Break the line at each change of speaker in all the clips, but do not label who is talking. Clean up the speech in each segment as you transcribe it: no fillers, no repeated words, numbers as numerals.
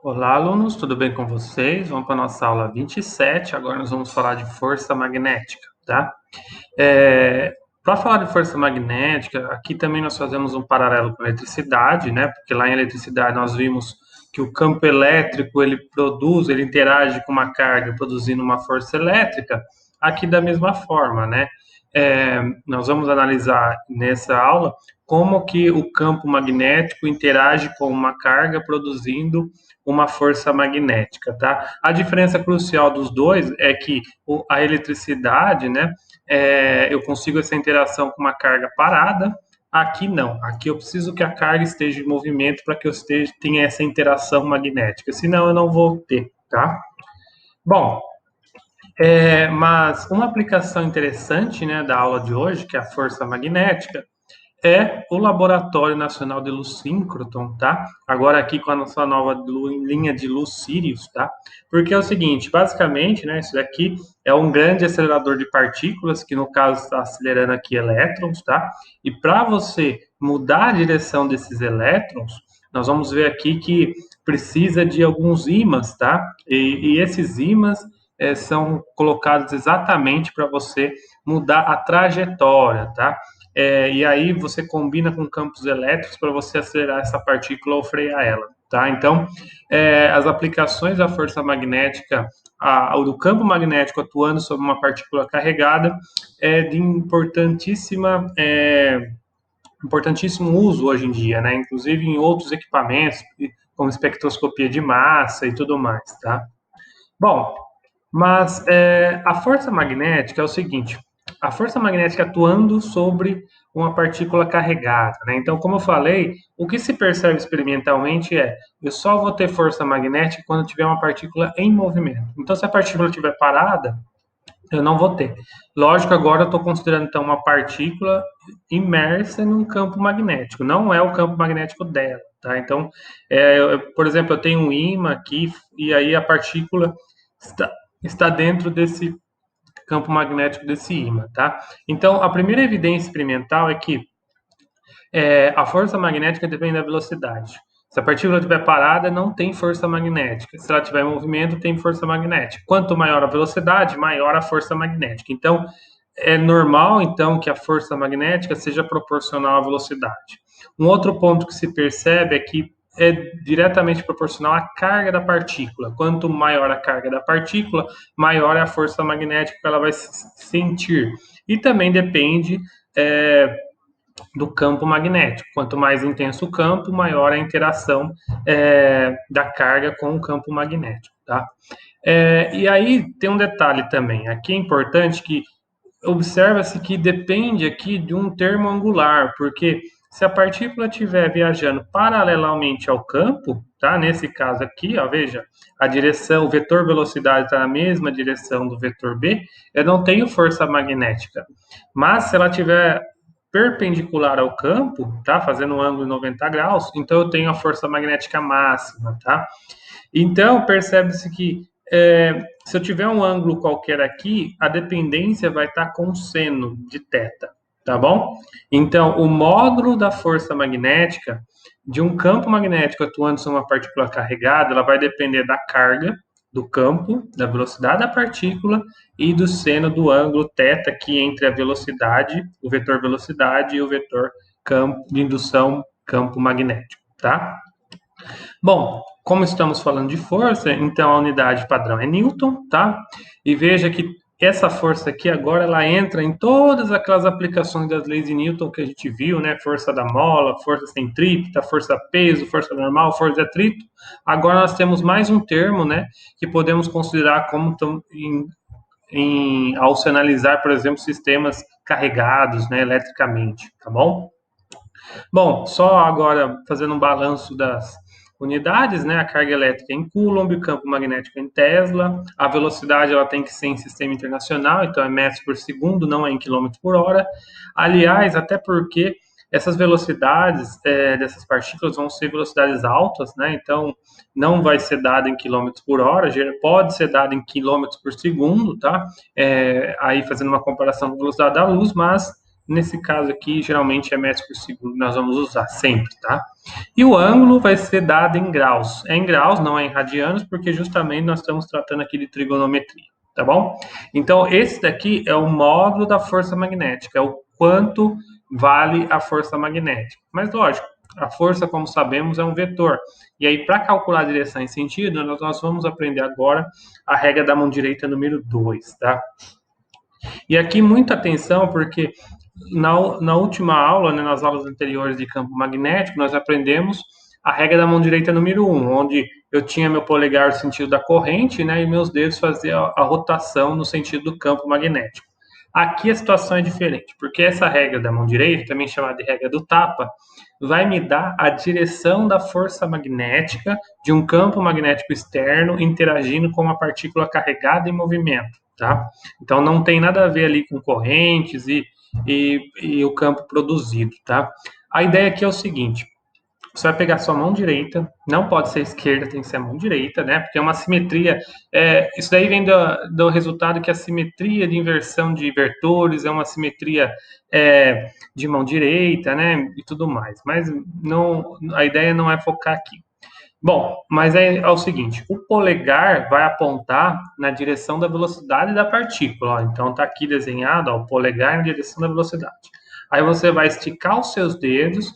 Olá, alunos, tudo bem com vocês? Vamos para a nossa aula 27. Agora nós vamos falar de força magnética, tá? Para falar de força magnética, aqui também nós fazemos um paralelo com a eletricidade, né? Porque lá em eletricidade nós vimos que o campo elétrico ele interage com uma carga produzindo uma força elétrica. Aqui da mesma forma, né? Nós vamos analisar nessa aula como que o campo magnético interage com uma carga produzindo uma força magnética, tá? A diferença crucial dos dois é que a eletricidade, né, eu consigo essa interação com uma carga parada. Aqui não. Aqui eu preciso que a carga esteja em movimento para que eu tenha essa interação magnética. Senão eu não vou ter, tá? Bom, mas uma aplicação interessante, né, da aula de hoje, que é a força magnética, é o Laboratório Nacional de Luz Síncroton, tá? Agora aqui com a nossa nova linha de luz Sirius, tá? Porque é o seguinte, basicamente, né, isso daqui é um grande acelerador de partículas, que no caso está acelerando aqui elétrons, tá? E para você mudar a direção desses elétrons, nós vamos ver aqui que precisa de alguns ímãs, tá? E esses ímãs são colocados exatamente para você mudar a trajetória, tá? E aí você combina com campos elétricos para você acelerar essa partícula ou frear ela, tá? Então, as aplicações da força magnética, do campo magnético atuando sobre uma partícula carregada, é de importantíssimo uso hoje em dia, né? Inclusive em outros equipamentos, como espectroscopia de massa e tudo mais, tá? Bom, mas a força magnética é o seguinte: a força magnética atuando sobre uma partícula carregada, né? Então, como eu falei, o que se percebe experimentalmente eu só vou ter força magnética quando tiver uma partícula em movimento. Então, se a partícula estiver parada, eu não vou ter. Lógico, agora eu estou considerando então uma partícula imersa num campo magnético, não é o campo magnético dela, tá? Então, por exemplo, eu tenho um ímã aqui e aí a partícula está, está dentro desse campo magnético desse ímã, tá? Então, a primeira evidência experimental é que a força magnética depende da velocidade. Se a partícula estiver parada, não tem força magnética. Se ela estiver em movimento, tem força magnética. Quanto maior a velocidade, maior a força magnética. Então, é normal, então, que a força magnética seja proporcional à velocidade. Um outro ponto que se percebe é que é diretamente proporcional à carga da partícula. Quanto maior a carga da partícula, maior é a força magnética que ela vai sentir. E também depende do campo magnético. Quanto mais intenso o campo, maior a interação da carga com o campo magnético, tá? E aí tem um detalhe também. Aqui é importante que observa-se que depende aqui de um termo angular, porque se a partícula estiver viajando paralelamente ao campo, tá? Nesse caso aqui, ó, veja, a direção, o vetor velocidade está na mesma direção do vetor B, eu não tenho força magnética. Mas se ela estiver perpendicular ao campo, tá? Fazendo um ângulo de 90 graus, então eu tenho a força magnética máxima, tá? Então, percebe-se que se eu tiver um ângulo qualquer aqui, a dependência vai estar com seno de θ, tá bom? Então, o módulo da força magnética de um campo magnético atuando sobre uma partícula carregada, ela vai depender da carga do campo, da velocidade da partícula e do seno do ângulo θ aqui entre a velocidade, o vetor velocidade e o vetor campo de indução campo magnético, tá? Bom, como estamos falando de força, então a unidade padrão é Newton, tá? E veja que essa força aqui agora ela entra em todas aquelas aplicações das leis de Newton que a gente viu, né? Força da mola, força centrípeta, força peso, força normal, força de atrito. Agora nós temos mais um termo, né? Que podemos considerar como ao se analisar, por exemplo, sistemas carregados, né, eletricamente, tá bom? Bom, só agora fazendo um balanço das unidades, né? A carga elétrica em Coulomb, o campo magnético em Tesla, a velocidade ela tem que ser em sistema internacional, então é metros por segundo, não é em quilômetros por hora. Aliás, até porque essas velocidades dessas partículas vão ser velocidades altas, né? Então não vai ser dada em quilômetros por hora, pode ser dada em quilômetros por segundo, tá? Aí fazendo uma comparação com a velocidade da luz, mas nesse caso aqui, geralmente é metros por segundo, nós vamos usar sempre, tá? E o ângulo vai ser dado em graus. É em graus, não é em radianos, porque justamente nós estamos tratando aqui de trigonometria, tá bom? Então, esse daqui é o módulo da força magnética, é o quanto vale a força magnética. Mas, lógico, a força, como sabemos, é um vetor. E aí, para calcular a direção e sentido, nós vamos aprender agora a regra da mão direita número 2, tá? E aqui, muita atenção, porque na última aula, né, nas aulas anteriores de campo magnético, nós aprendemos a regra da mão direita número 1, onde eu tinha meu polegar no sentido da corrente, né, e meus dedos faziam a rotação no sentido do campo magnético. Aqui a situação é diferente, porque essa regra da mão direita, também chamada de regra do tapa, vai me dar a direção da força magnética de um campo magnético externo interagindo com uma partícula carregada em movimento, tá? Então não tem nada a ver ali com correntes e o campo produzido, tá? A ideia aqui é o seguinte: você vai pegar sua mão direita, não pode ser esquerda, tem que ser a mão direita, né? Porque é uma simetria. Isso daí vem do resultado que a simetria de inversão de vetores é uma simetria de mão direita, né? E tudo mais. Mas não, a ideia não é focar aqui. Bom, mas é o seguinte: o polegar vai apontar na direção da velocidade da partícula. Ó. Então está aqui desenhado, ó, o polegar na direção da velocidade. Aí você vai esticar os seus dedos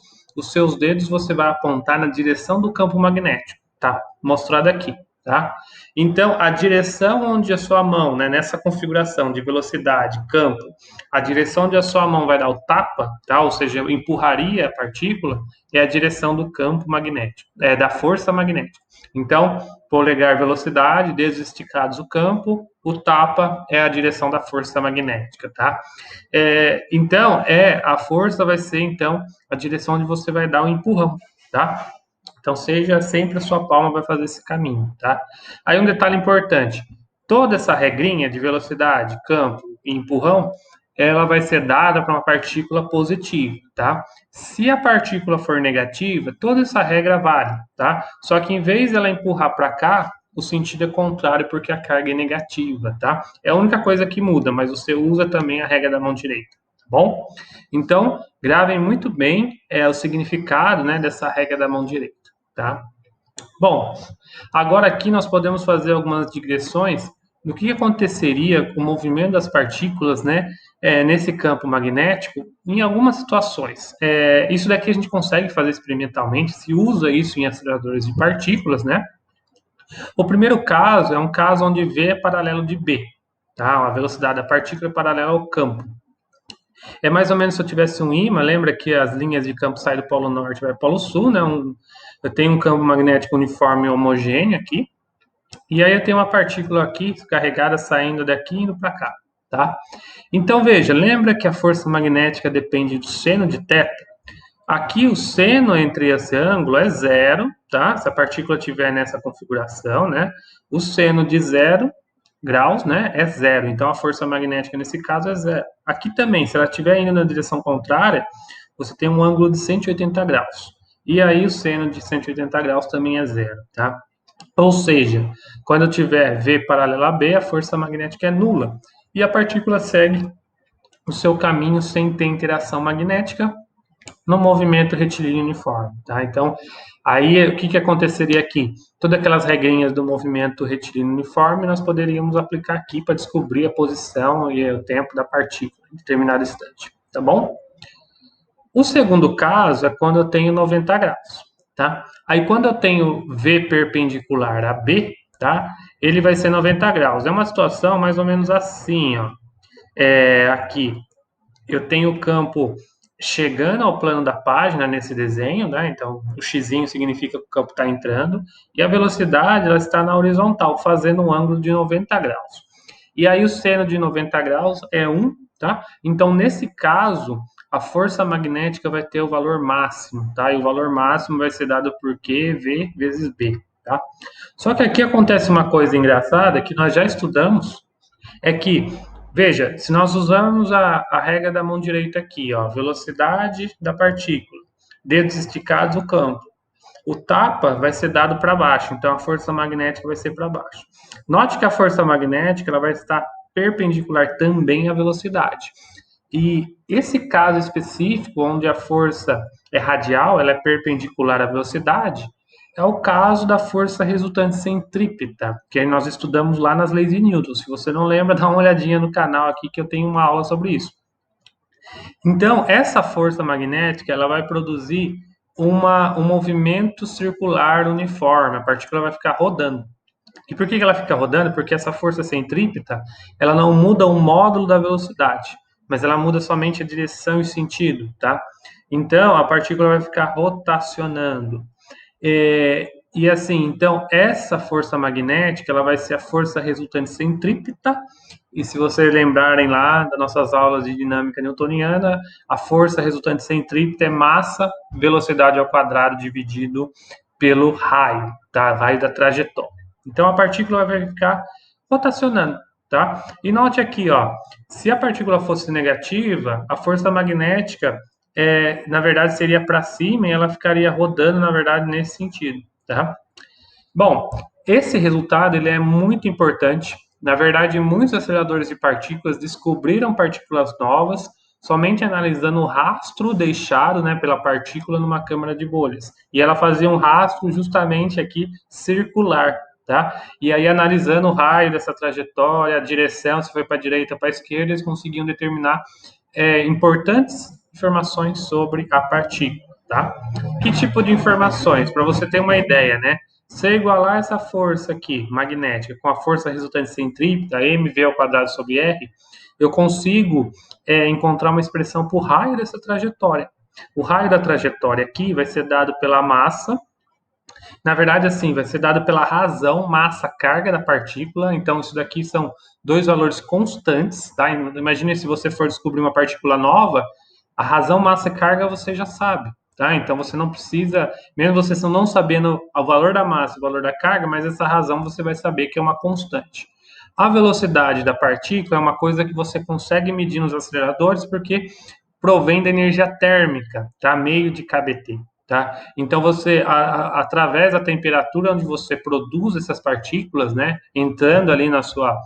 você vai apontar na direção do campo magnético, tá? Mostrado aqui, tá? Então, a direção onde a sua mão, né, nessa configuração de velocidade, campo, a direção onde a sua mão vai dar o tapa, tá? Ou seja, empurraria a partícula, é a direção do campo magnético, da força magnética. Então, polegar velocidade, dedos esticados o campo, o tapa é a direção da força magnética, tá? Então, a força vai ser, então, a direção onde você vai dar o empurrão, tá? Então, seja sempre a sua palma vai fazer esse caminho, tá? Aí um detalhe importante, toda essa regrinha de velocidade, campo e empurrão, ela vai ser dada para uma partícula positiva, tá? Se a partícula for negativa, toda essa regra vale, tá? Só que em vez dela empurrar para cá, o sentido é contrário porque a carga é negativa, tá? É a única coisa que muda, mas você usa também a regra da mão direita, tá bom? Então, gravem muito bem o significado, né, dessa regra da mão direita, tá? Bom, agora aqui nós podemos fazer algumas digressões do que aconteceria com o movimento das partículas, né, nesse campo magnético em algumas situações. Isso daqui a gente consegue fazer experimentalmente, se usa isso em aceleradores de partículas, né? O primeiro caso é um caso onde V é paralelo de B, tá? A velocidade da partícula é paralela ao campo. É mais ou menos se eu tivesse um ímã, lembra que as linhas de campo saem do polo norte e vai para o polo sul, né? Eu tenho um campo magnético uniforme homogêneo aqui, e aí eu tenho uma partícula aqui carregada saindo daqui e indo para cá, tá? Então veja, lembra que a força magnética depende do seno de θ? Aqui o seno entre esse ângulo é zero, tá? Se a partícula estiver nessa configuração, né? O seno de 0 graus, né, é zero. Então a força magnética nesse caso é zero. Aqui também, se ela estiver indo na direção contrária, você tem um ângulo de 180 graus. E aí o seno de 180 graus também é zero, tá? Ou seja, quando eu tiver V paralelo a B, a força magnética é nula. E a partícula segue o seu caminho sem ter interação magnética no movimento retilíneo uniforme, tá? Então, aí o que aconteceria aqui? Todas aquelas regrinhas do movimento retilíneo uniforme nós poderíamos aplicar aqui para descobrir a posição e o tempo da partícula em determinado instante, tá bom? O segundo caso é quando eu tenho 90 graus, tá? Aí quando eu tenho V perpendicular a B, tá? Ele vai ser 90 graus. É uma situação mais ou menos assim, ó. Aqui eu tenho o campo chegando ao plano da página nesse desenho, né? Então, o xizinho significa que o campo está entrando, e a velocidade ela está na horizontal, fazendo um ângulo de 90 graus. E aí o seno de 90 graus é 1, tá? Então, nesse caso, a força magnética vai ter o valor máximo, tá? E o valor máximo vai ser dado por QV vezes B, tá? Só que aqui acontece uma coisa engraçada que nós já estudamos, é que veja, se nós usarmos a regra da mão direita aqui, ó, velocidade da partícula, dedos esticados, o campo. O tapa vai ser dado para baixo, então a força magnética vai ser para baixo. Note que a força magnética ela vai estar perpendicular também à velocidade. E esse caso específico, onde a força é radial, ela é perpendicular à velocidade, é o caso da força resultante centrípeta, que aí nós estudamos lá nas leis de Newton. Se você não lembra, dá uma olhadinha no canal aqui que eu tenho uma aula sobre isso. Então, essa força magnética, ela vai produzir um movimento circular uniforme, a partícula vai ficar rodando. E por que ela fica rodando? Porque essa força centrípeta, ela não muda o módulo da velocidade, mas ela muda somente a direção e sentido, tá? Então, a partícula vai ficar rotacionando. E assim, então, essa força magnética, ela vai ser a força resultante centrípeta, e se vocês lembrarem lá das nossas aulas de dinâmica newtoniana, a força resultante centrípeta é massa, velocidade ao quadrado dividido pelo raio, tá? Raio da trajetória. Então, a partícula vai ficar rotacionando, tá? E note aqui, ó, se a partícula fosse negativa, a força magnética na verdade, seria para cima e ela ficaria rodando, na verdade, nesse sentido, tá? Bom, esse resultado ele é muito importante. Na verdade, muitos aceleradores de partículas descobriram partículas novas somente analisando o rastro deixado, né, pela partícula numa câmara de bolhas. E ela fazia um rastro justamente aqui circular, tá? E aí analisando o raio dessa trajetória, a direção, se foi para a direita ou para a esquerda, eles conseguiam determinar importantes informações sobre a partícula, tá? Que tipo de informações? Para você ter uma ideia, né? Se eu igualar essa força aqui, magnética, com a força resultante centrípeta, mv ao quadrado sobre r, eu consigo encontrar uma expressão para o raio dessa trajetória. O raio da trajetória aqui vai ser dado pela massa, na verdade, assim, vai ser dado pela razão, massa, carga da partícula. Então, isso daqui são dois valores constantes, tá? Imagine se você for descobrir uma partícula nova, a razão, massa e carga você já sabe, tá? Então, você não precisa, mesmo você não sabendo o valor da massa e o valor da carga, mas essa razão você vai saber que é uma constante. A velocidade da partícula é uma coisa que você consegue medir nos aceleradores porque provém da energia térmica, tá? Meio de kBt. Tá? Então você, através da temperatura onde você produz essas partículas, né, entrando ali na sua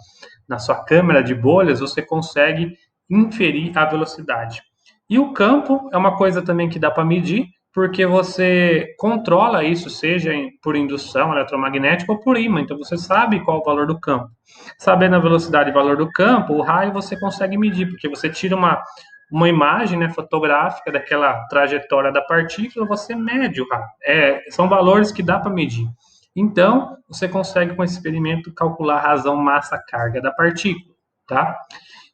câmara de bolhas, você consegue inferir a velocidade. E o campo é uma coisa também que dá para medir, porque você controla isso, seja por indução eletromagnética ou por ímã. Então você sabe qual é o valor do campo. Sabendo a velocidade e valor do campo, o raio você consegue medir, porque você tira uma imagem, né, fotográfica daquela trajetória da partícula, você mede o raio. São valores que dá para medir. Então, você consegue com esse experimento calcular a razão, massa, carga da partícula, tá?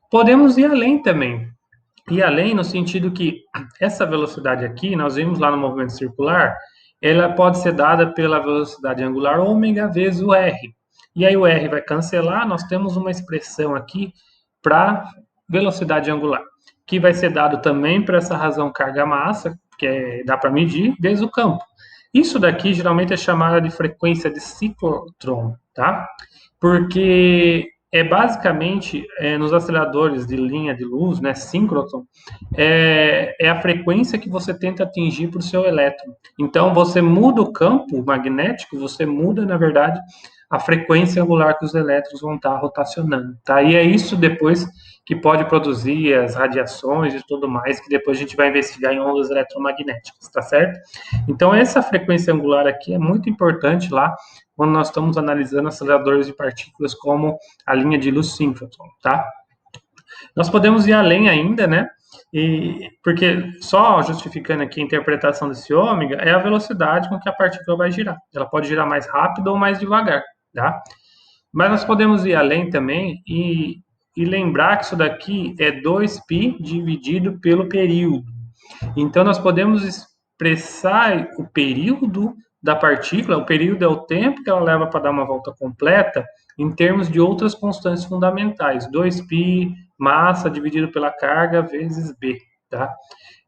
Podemos ir além também. Ir além no sentido que essa velocidade aqui, nós vimos lá no movimento circular, ela pode ser dada pela velocidade angular ômega vezes o r. E aí o r vai cancelar, nós temos uma expressão aqui para velocidade angular, que vai ser dado também para essa razão carga-massa, que dá para medir, vezes o campo. Isso daqui geralmente é chamada de frequência de ciclotron, tá? Porque basicamente nos aceleradores de linha de luz, né, síncrotron, é a frequência que você tenta atingir para o seu elétron. Então você muda o campo magnético, você muda, na verdade, a frequência angular que os elétrons vão estar rotacionando, tá? E é isso depois que pode produzir as radiações e tudo mais, que depois a gente vai investigar em ondas eletromagnéticas, tá certo? Então essa frequência angular aqui é muito importante lá quando nós estamos analisando aceleradores de partículas como a linha de luz síncrotron, tá? Nós podemos ir além ainda, né? Porque só justificando aqui a interpretação desse ômega é a velocidade com que a partícula vai girar. Ela pode girar mais rápido ou mais devagar, tá? Mas nós podemos ir além também e lembrar que isso daqui é 2π dividido pelo período. Então, nós podemos expressar o período da partícula, o período é o tempo que ela leva para dar uma volta completa, em termos de outras constantes fundamentais, 2π, massa dividido pela carga vezes b, tá?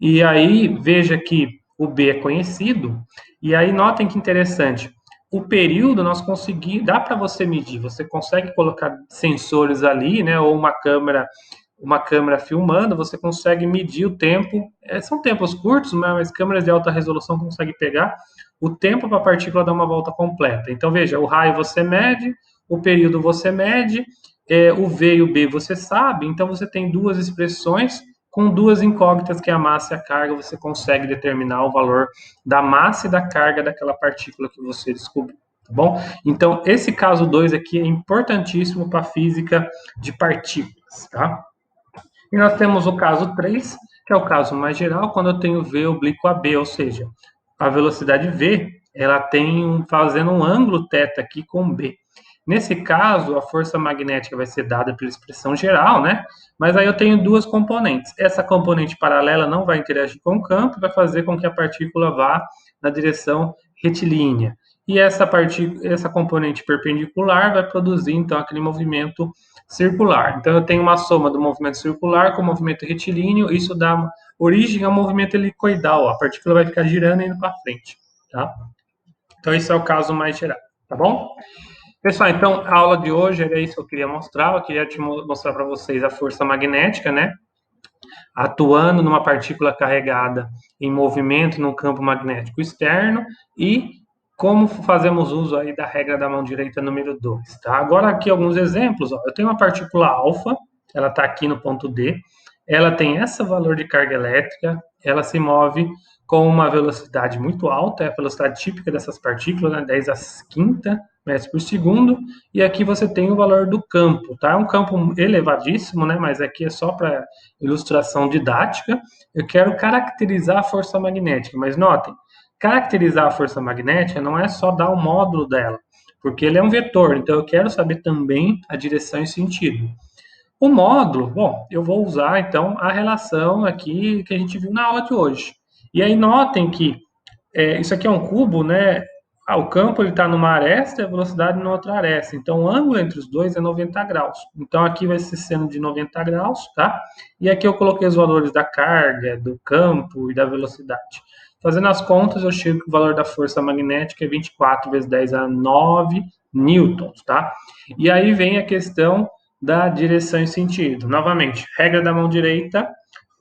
E aí, veja que o b é conhecido, e aí notem que interessante, o período nós conseguimos, dá para você medir, você consegue colocar sensores ali, né, ou uma câmera filmando, você consegue medir o tempo. São tempos curtos, mas câmeras de alta resolução conseguem pegar o tempo para a partícula dar uma volta completa. Então, veja, o raio você mede, o período você mede, o V e o B você sabe, então você tem duas expressões com duas incógnitas, que é a massa e a carga, você consegue determinar o valor da massa e da carga daquela partícula que você descobriu, tá bom? Então, esse caso 2 aqui é importantíssimo para a física de partículas, tá? E nós temos o caso 3, que é o caso mais geral, quando eu tenho V oblíquo a B, ou seja, a velocidade V, ela tem fazendo um ângulo θ aqui com B. Nesse caso, a força magnética vai ser dada pela expressão geral, né? Mas aí eu tenho duas componentes. Essa componente paralela não vai interagir com o campo, vai fazer com que a partícula vá na direção retilínea. E essa componente perpendicular vai produzir, então, aquele movimento circular. Então, eu tenho uma soma do movimento circular com o movimento retilíneo, isso dá origem ao movimento helicoidal, a partícula vai ficar girando e indo para frente, tá? Então, esse é o caso mais geral, tá bom? Pessoal, então, a aula de hoje era isso que eu queria mostrar, eu queria mostrar para vocês a força magnética, né? Atuando numa partícula carregada em movimento no campo magnético externo e como fazemos uso aí da regra da mão direita número 2, tá? Agora aqui alguns exemplos, ó. Eu tenho uma partícula alfa, ela está aqui no ponto D, ela tem esse valor de carga elétrica, ela se move com uma velocidade muito alta, é a velocidade típica dessas partículas, né, 10 a quinta metros por segundo, e aqui você tem o valor do campo, tá? É um campo elevadíssimo, né, mas aqui é só para ilustração didática. Eu quero caracterizar a força magnética, mas notem, caracterizar a força magnética não é só dar o módulo dela, porque ele é um vetor, então eu quero saber também a direção e sentido. O módulo, bom, eu vou usar então a relação aqui que a gente viu na aula de hoje. E aí notem que isso aqui é um cubo, né? O campo ele está numa aresta e a velocidade na outra aresta. Então o ângulo entre os dois é 90 graus. Então aqui vai ser seno de 90 graus, tá? E aqui eu coloquei os valores da carga, do campo e da velocidade. Fazendo as contas, eu chego que o valor da força magnética é 24 vezes 10 a 9 newtons, tá? E aí vem a questão da direção e sentido. Novamente, regra da mão direita,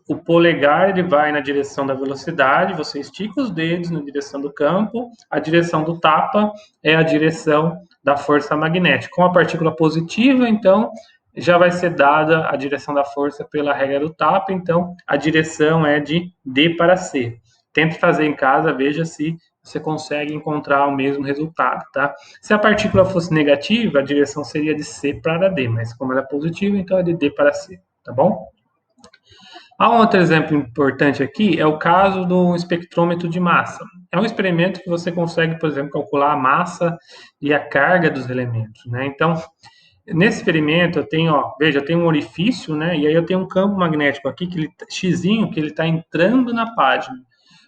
o polegar ele vai na direção da velocidade, você estica os dedos na direção do campo, a direção do tapa é a direção da força magnética. Com a partícula positiva, então, já vai ser dada a direção da força pela regra do tapa, então a direção é de D para C. Tente fazer em casa, veja se você consegue encontrar o mesmo resultado, tá? Se a partícula fosse negativa, a direção seria de C para D, mas como ela é positiva, então é de D para C, tá bom? Há um outro exemplo importante aqui, é o caso do espectrômetro de massa. É um experimento que você consegue, por exemplo, calcular a massa e a carga dos elementos, né? Então, nesse experimento, eu tenho, ó, veja, eu tenho um orifício, né? E aí eu tenho um campo magnético aqui, que ele, xizinho, que ele está entrando na página.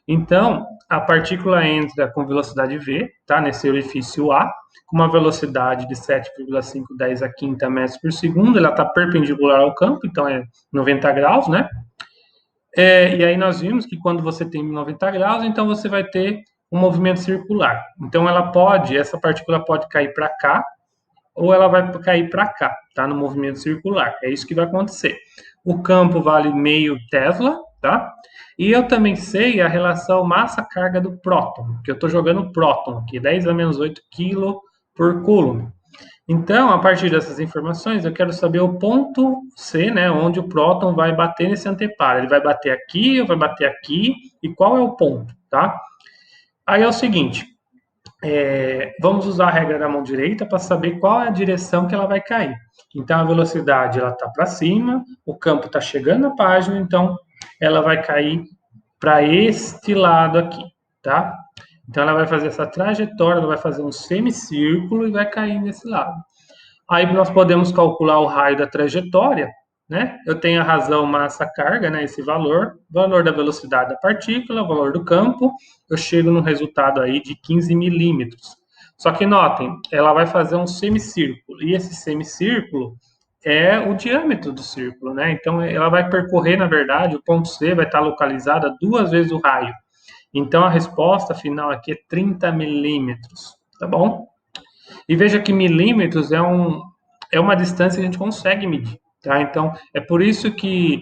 Então, a partícula entra com velocidade v, tá? Nesse orifício A, com uma velocidade de 7,510 a quinta metros por segundo, ela está perpendicular ao campo, então é 90 graus, né? E aí nós vimos que quando você tem 90 graus, então você vai ter um movimento circular. Então essa partícula pode cair para cá, ou ela vai cair para cá, tá? No movimento circular. É isso que vai acontecer. O campo vale meio Tesla, tá? E eu também sei a relação massa-carga do próton, que eu estou jogando próton aqui, 10 a menos 8 kg por coulomb. Então, a partir dessas informações, eu quero saber o ponto C, né, onde o próton vai bater nesse anteparo. Ele vai bater aqui, ou vai bater aqui, e qual é o ponto, tá? Aí é o seguinte, vamos usar a regra da mão direita para saber qual é a direção que ela vai cair. Então, a velocidade ela está para cima, o campo está chegando na página, então ela vai cair para este lado aqui, tá? Então, ela vai fazer essa trajetória, ela vai fazer um semicírculo e vai cair nesse lado. Aí nós podemos calcular o raio da trajetória, né? Eu tenho a razão massa-carga, né? Esse valor da velocidade da partícula, valor do campo, eu chego no resultado aí de 15 milímetros. Só que notem, ela vai fazer um semicírculo, e esse semicírculo é o diâmetro do círculo, né? Então ela vai percorrer, na verdade, o ponto C vai estar localizado a 2 vezes o raio. Então a resposta final aqui é 30 milímetros, tá bom? E veja que milímetros é uma distância que a gente consegue medir, tá? Então, é por isso que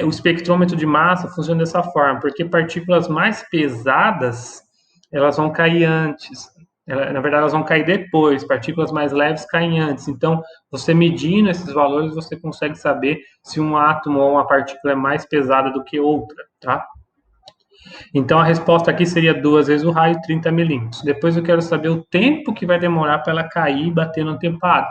o espectrômetro de massa funciona dessa forma, porque partículas mais pesadas, elas vão cair antes, Na verdade, elas vão cair depois, partículas mais leves caem antes. Então, você medindo esses valores, você consegue saber se um átomo ou uma partícula é mais pesada do que outra, tá? Então, a resposta aqui seria 2 vezes o raio, 30 milímetros. Depois eu quero saber o tempo que vai demorar para ela cair e bater no anteparo.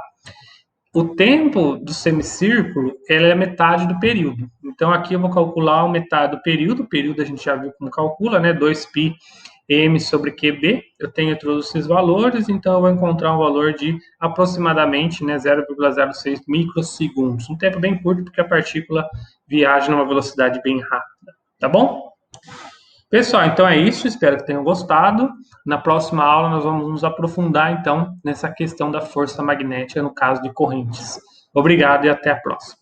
O tempo do semicírculo, ela é metade do período. Então, aqui eu vou calcular a metade do período. O período a gente já viu como calcula, né? 2π m sobre QB. Eu tenho todos esses valores, então eu vou encontrar um valor de aproximadamente, né, 0,06 microsegundos. Um tempo bem curto, porque a partícula viaja numa velocidade bem rápida. Tá bom? Pessoal, então é isso. Espero que tenham gostado. Na próxima aula, nós vamos nos aprofundar, então, nessa questão da força magnética no caso de correntes. Obrigado e até a próxima.